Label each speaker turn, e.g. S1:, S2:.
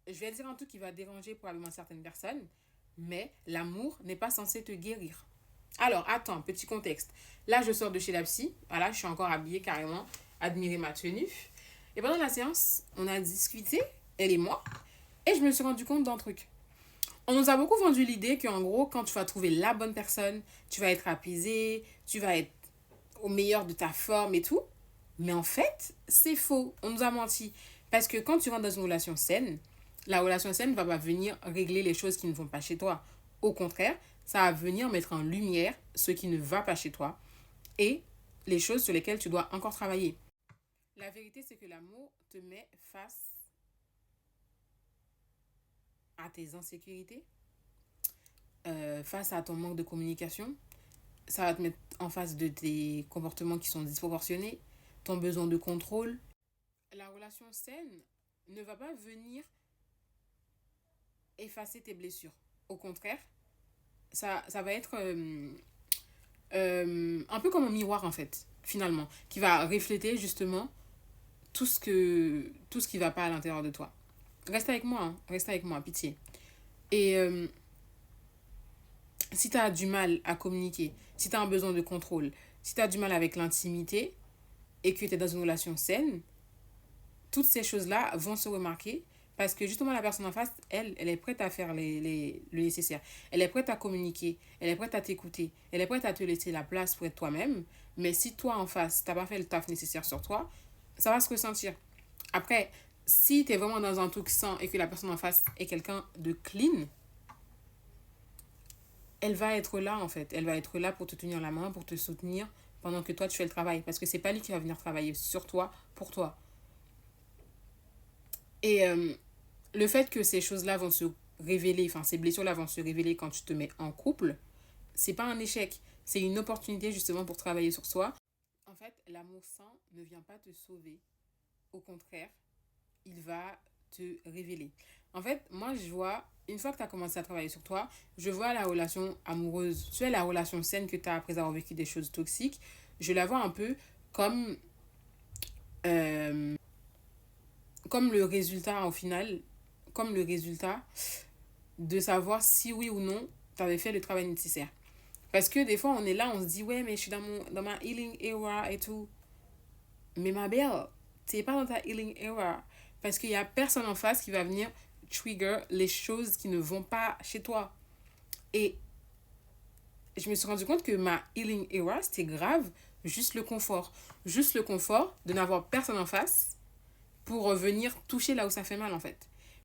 S1: je vais dire un truc qui va déranger probablement certaines personnes, mais l'amour n'est pas censé te guérir. Alors, attends, petit contexte. Là, je sors de chez la psy. Voilà, je suis encore habillée carrément. Admirer ma tenue. Et pendant la séance, on a discuté, elle et moi, et je me suis rendu compte d'un truc. On nous a beaucoup vendu l'idée qu'en gros, quand tu vas trouver la bonne personne, tu vas être apaisé, tu vas être au meilleur de ta forme et tout. Mais en fait, c'est faux. On nous a menti. Parce que quand tu rentres dans une relation saine, la relation saine ne va pas venir régler les choses qui ne vont pas chez toi. Au contraire, ça va venir mettre en lumière ce qui ne va pas chez toi et les choses sur lesquelles tu dois encore travailler. La vérité, c'est que l'amour te met face à tes insécurités, face à ton manque de communication. Ça va te mettre en face de tes comportements qui sont disproportionnés, ton besoin de contrôle. La relation saine ne va pas venir effacer tes blessures. Au contraire, ça va être un peu comme un miroir en fait, finalement, qui va refléter justement tout ce qui va pas à l'intérieur de toi. Reste avec moi, pitié. Et si tu as du mal à communiquer, si tu as un besoin de contrôle, si tu as du mal avec l'intimité et que tu es dans une relation saine, toutes ces choses-là vont se remarquer parce que justement la personne en face, elle est prête à faire le nécessaire. Elle est prête à communiquer, elle est prête à t'écouter, elle est prête à te laisser la place pour être toi-même. Mais si toi en face, t'as pas fait le taf nécessaire sur toi, ça va se ressentir. Après, si tu es vraiment dans un truc sain et que la personne en face est quelqu'un de clean, elle va être là en fait. Elle va être là pour te tenir la main, pour te soutenir pendant que toi tu fais le travail. Parce que c'est pas lui qui va venir travailler sur toi, pour toi. Et le fait que ces choses-là vont se révéler, enfin ces blessures-là vont se révéler quand tu te mets en couple, c'est pas un échec. C'est une opportunité justement pour travailler sur soi. En fait, l'amour sain ne vient pas te sauver. Au contraire, il va te révéler. En fait, moi, je vois, une fois que tu as commencé à travailler sur toi, je vois la relation amoureuse, tu sais, la relation saine que tu as après avoir vécu des choses toxiques, je la vois un peu comme, euh, comme le résultat, au final, comme le résultat de savoir si oui ou non tu avais fait le travail nécessaire. Parce que des fois, on est là, on se dit, ouais, mais je suis dans ma healing era et tout. Mais ma belle, t'es pas dans ta healing era. Parce qu'il y a personne en face qui va venir trigger les choses qui ne vont pas chez toi. Et je me suis rendu compte que ma healing era, c'était grave, juste le confort. Juste le confort de n'avoir personne en face pour venir toucher là où ça fait mal, en fait.